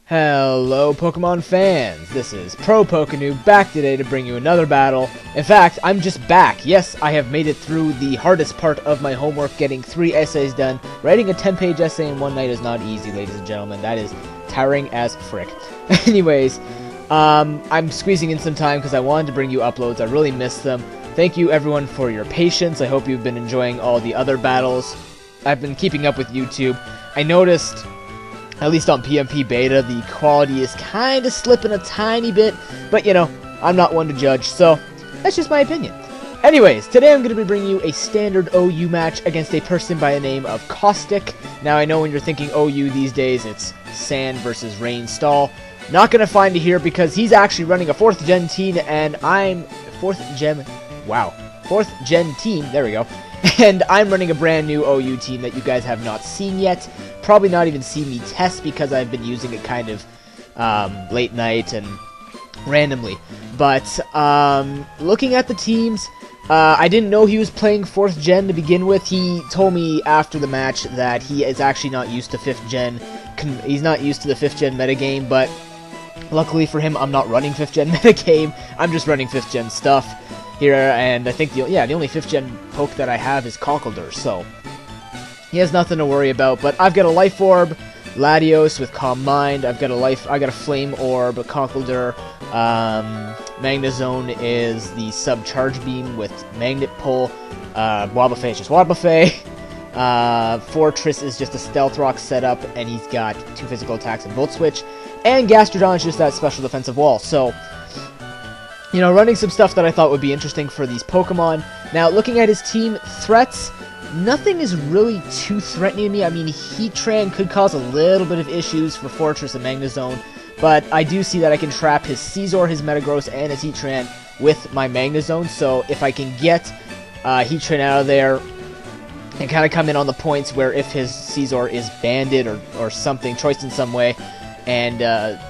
Hello Pokemon fans, this is ProPokeNoob back today to bring you another battle. In fact, I'm just back. Yes, I have made it through the hardest part of my homework, getting 3 essays done. Writing a 10-page essay in one night is not easy, ladies and gentlemen. That is tiring as frick. Anyways, I'm squeezing in some time because I wanted to bring you uploads. I really missed them. Thank you everyone for your patience. I hope you've been enjoying all the other battles. I've been keeping up with YouTube. I noticed, at least on PMP Beta, the quality is kind of slipping a tiny bit, but you know, I'm not one to judge, so that's just my opinion. Anyways, today I'm going to be bringing you a standard OU match against a person by the name of Caustic. Now, I know when you're thinking OU these days, it's Sand versus Rain Stall. Not going to find it here because he's actually running a 4th Gen team, and I'm 4th Gen team, there we go. And I'm running a brand new OU team that you guys have not seen yet. Probably not even seen me test because I've been using it kind of late night and randomly. But looking at the teams, I didn't know he was playing 4th Gen to begin with. He told me after the match that he is actually not used to 5th Gen. He's not used to the 5th Gen metagame, but luckily for him, I'm not running 5th Gen metagame. I'm just running 5th Gen stuff here, and I think the only 5th Gen poke that I have is Conkeldurr, so he has nothing to worry about. But I've got a Life Orb, Latios with Calm Mind. I got a Flame Orb, Conkeldurr. Magnezone is the Sub Charge Beam with Magnet Pull. Wobbuffet is just Wobbuffet. Fortress is just a Stealth Rock setup, and he's got 2 physical attacks and Volt Switch. And Gastrodon is just that special defensive wall. So, you know, running some stuff that I thought would be interesting for these Pokemon. Now, looking at his team threats, nothing is really too threatening to me. I mean, Heatran could cause a little bit of issues for Fortress and Magnezone, but I do see that I can trap his Scizor, his Metagross, and his Heatran with my Magnezone, so if I can get Heatran out of there and kind of come in on the points where if his Scizor is banded or something, choiced in some way, and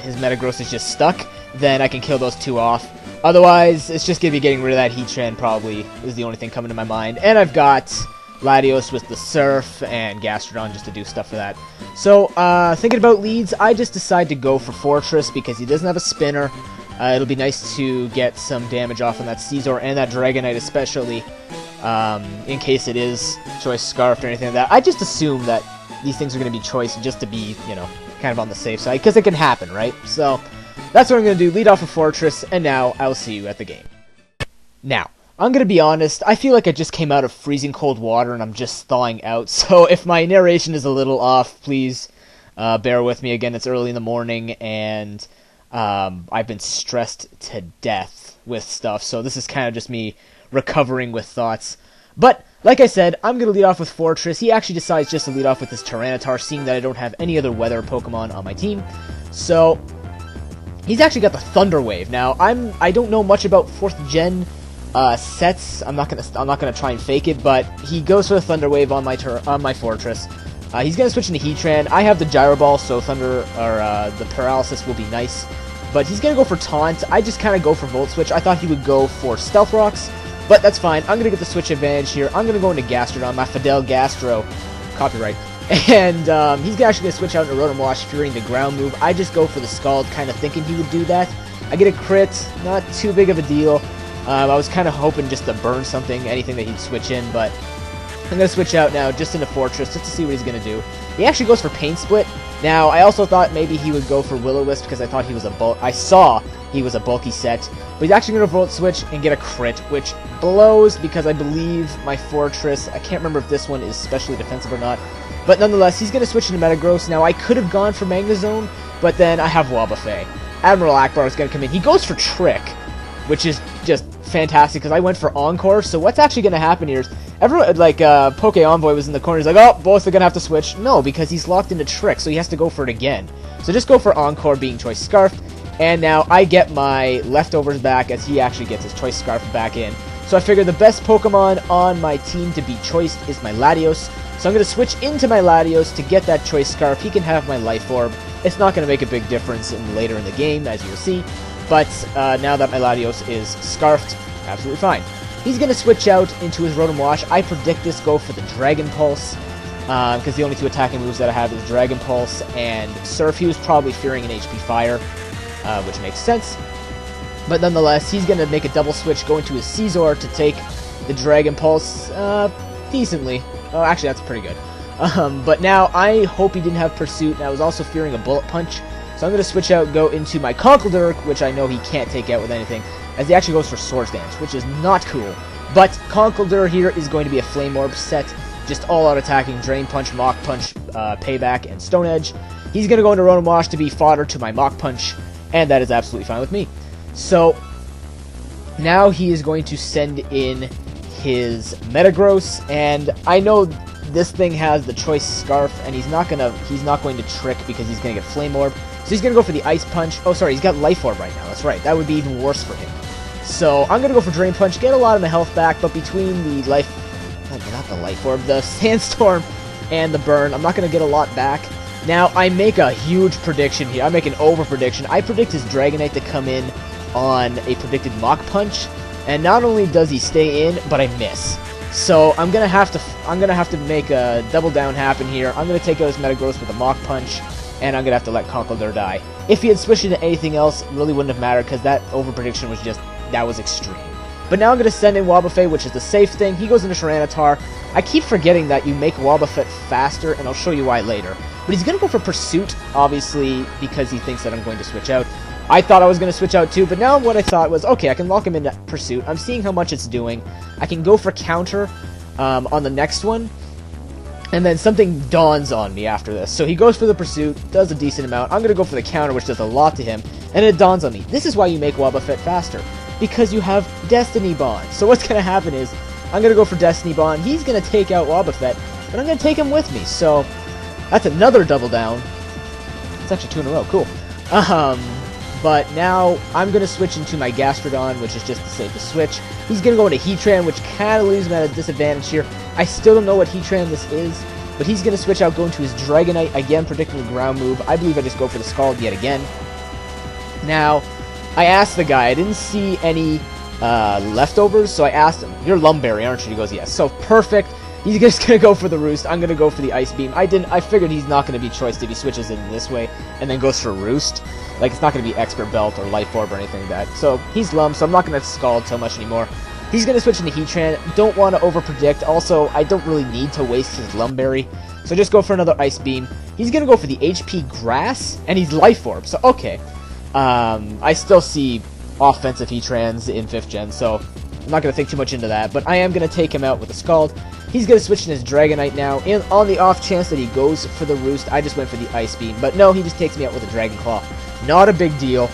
his Metagross is just stuck, then I can kill those two off. Otherwise, it's just going to be getting rid of that Heatran probably is the only thing coming to my mind. And I've got Latios with the Surf and Gastrodon just to do stuff for that. So, thinking about leads, I just decided to go for Fortress because he doesn't have a spinner. It'll be nice to get some damage off on that Scizor and that Dragonite especially, in case it is Choice Scarfed or anything like that. I just assume that these things are going to be Choice just to be, you know, kind of on the safe side, because it can happen, right? So, that's what I'm going to do, lead off of Fortress, and now I'll see you at the game. Now, I'm going to be honest, I feel like I just came out of freezing cold water and I'm just thawing out, so if my narration is a little off, please bear with me. Again, it's early in the morning, and I've been stressed to death with stuff, so this is kind of just me recovering with thoughts. But, like I said, I'm going to lead off with Fortress. He actually decides just to lead off with this Tyranitar, seeing that I don't have any other weather Pokemon on my team. So, he's actually got the Thunder Wave. Now, I don't know much about 4th Gen sets. I'm not gonna try and fake it, but he goes for the Thunder Wave on my Fortress. He's gonna switch into Heatran. I have the Gyro Ball, so the Paralysis will be nice. But he's gonna go for Taunt. I just kind of go for Volt Switch. I thought he would go for Stealth Rocks, but that's fine. I'm gonna get the switch advantage here. I'm gonna go into Gastrodon, my Fidel Gastro, copyright. And he's actually going to switch out into Rotom Wash, fearing the ground move. I just go for the Scald, kind of thinking he would do that. I get a crit, not too big of a deal. I was kind of hoping just to burn something, anything that he'd switch in, but I'm going to switch out now just into Fortress, just to see what he's going to do. He actually goes for Pain Split. Now, I also thought maybe he would go for Will-O-Wisp, because I thought he was I saw he was a bulky set. But he's actually going to Volt Switch and get a crit, which blows, because I believe my Fortress, I can't remember if this one is specially defensive or not, but nonetheless, he's going to switch into Metagross. Now, I could have gone for Magnezone, but then I have Wobbuffet. Admiral Akbar is going to come in. He goes for Trick, which is just fantastic, because I went for Encore. So what's actually going to happen here is, everyone, like, Poke Envoy was in the corner. He's like, oh, both are going to have to switch. No, because he's locked into Trick, so he has to go for it again. So just go for Encore, being Choice Scarfed. And now I get my leftovers back, as he actually gets his Choice Scarfed back in. So I figure the best Pokemon on my team to be choiced is my Latios. So I'm going to switch into my Latios to get that Choice Scarf. He can have my Life Orb. It's not going to make a big difference later in the game, as you'll see. But now that my Latios is Scarfed, absolutely fine. He's going to switch out into his Rotom Wash. I predict this go for the Dragon Pulse. because the only 2 attacking moves that I have is Dragon Pulse and Surf. He was probably fearing an HP Fire, which makes sense. But nonetheless, he's going to make a double switch, go into his Caesar to take the Dragon Pulse decently. Oh, actually, that's pretty good. But now, I hope he didn't have Pursuit, and I was also fearing a Bullet Punch. So I'm going to switch out, go into my Conkeldurr, which I know he can't take out with anything, as he actually goes for Swords Dance, which is not cool. But Conkeldurr here is going to be a Flame Orb set, just all-out attacking, Drain Punch, Mach Punch, Payback, and Stone Edge. He's going to go into Rotom Wash to be fodder to my Mach Punch, and that is absolutely fine with me. So, now he is going to send in his Metagross, and I know this thing has the Choice Scarf, and he's not going to Trick because he's going to get Flame Orb. So he's going to go for the Ice Punch. Oh, sorry, he's got Life Orb right now. That's right. That would be even worse for him. So I'm going to go for Drain Punch, get a lot of my health back, but between the not the Life Orb, the Sandstorm and the Burn, I'm not going to get a lot back. Now, I make a huge prediction here. I make an over-prediction. I predict his Dragonite to come in on a predicted Mach Punch, and not only does he stay in, but I miss. So I'm going to have to make a double down happen here. I'm going to take out his Metagross with a Mach Punch, and I'm going to have to let Conkeldurr die. If he had switched into anything else, it really wouldn't have mattered, because that over-prediction was just, that was extreme. But now I'm going to send in Wobbuffet, which is the safe thing. He goes into Tyranitar. I keep forgetting that you make Wobbuffet faster, and I'll show you why later. But he's going to go for Pursuit, obviously, because he thinks that I'm going to switch out. I thought I was going to switch out too, but now what I thought was, okay, I can lock him into Pursuit. I'm seeing how much it's doing. I can go for Counter on the next one. And then something dawns on me after this. So he goes for the Pursuit, does a decent amount. I'm going to go for the Counter, which does a lot to him. And it dawns on me. This is why you make Wobbuffet faster. Because you have Destiny Bond. So what's going to happen is, I'm going to go for Destiny Bond. He's going to take out Wobbuffet, but I'm going to take him with me. So that's another double down. It's actually 2 in a row. Cool. But now I'm going to switch into my Gastrodon, which is just the safest switch. He's going to go into Heatran, which kind of leaves him at a disadvantage here. I still don't know what Heatran this is, but he's going to switch out, go into his Dragonite, again predicting the ground move. I believe I just go for the Scald yet again. Now, I asked the guy, I didn't see any leftovers, so I asked him, "You're Lumberry, aren't you?" He goes, "Yes." So perfect. He's just going to go for the Roost. I'm going to go for the Ice Beam. I figured he's not going to be choiced if he switches in this way and then goes for Roost. Like, it's not going to be Expert Belt or Life Orb or anything like that. So, he's Lum, so I'm not going to Scald so much anymore. He's going to switch into Heatran. Don't want to over-predict. Also, I don't really need to waste his Lumberry. So just go for another Ice Beam. He's going to go for the HP Grass, and he's Life Orb. So, okay. I still see offensive Heatrans in 5th Gen, so I'm not going to think too much into that. But I am going to take him out with a Scald. He's going to switch in his Dragonite now, and on the off chance that he goes for the Roost, I just went for the Ice Beam. But no, he just takes me out with a Dragon Claw. Not a big deal.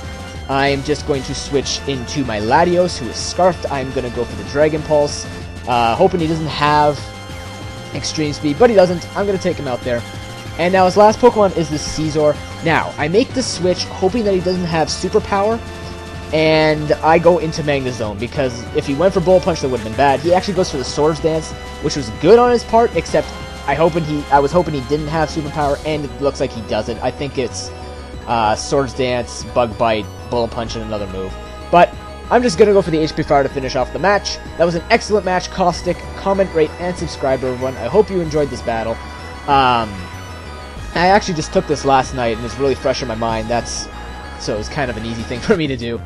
I'm just going to switch into my Latios, who is Scarfed. I'm going to go for the Dragon Pulse, hoping he doesn't have Extreme Speed, but he doesn't. I'm going to take him out there. And now his last Pokemon is the Caesar. Now, I make the switch, hoping that he doesn't have Superpower, and I go into Magnezone, because if he went for Bullet Punch, that would have been bad. He actually goes for the Swords Dance, which was good on his part, except I was hoping he didn't have Superpower, and it looks like he doesn't. I think it's Swords Dance, Bug Bite, Bullet Punch, and another move. But I'm just going to go for the HP Fire to finish off the match. That was an excellent match. Caustic, comment, rate, and subscribe, everyone. I hope you enjoyed this battle. I actually just took this last night, and it's really fresh in my mind. So it's kind of an easy thing for me to do.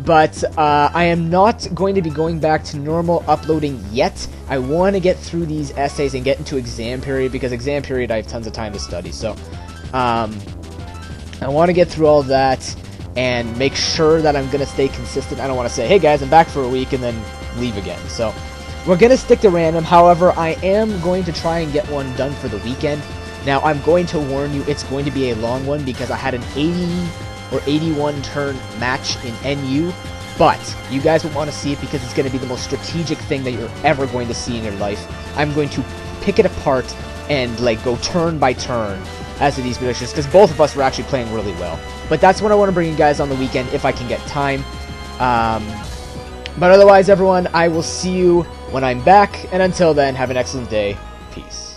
But I am not going to be going back to normal uploading yet. I want to get through these essays and get into exam period, because exam period I have tons of time to study. So I want to get through all that and make sure that I'm going to stay consistent. I don't want to say, "Hey guys, I'm back for a week," and then leave again. So we're going to stick to random. However, I am going to try and get one done for the weekend. Now, I'm going to warn you, it's going to be a long one, because I had an 80 or 81 turn match in NU, but you guys will want to see it, because it's going to be the most strategic thing that you're ever going to see in your life. I'm going to pick it apart and like go turn by turn as to these predictions, because both of us were actually playing really well. But that's what I want to bring you guys on the weekend if I can get time. But otherwise, everyone, I will see you when I'm back, and until then, have an excellent day. Peace.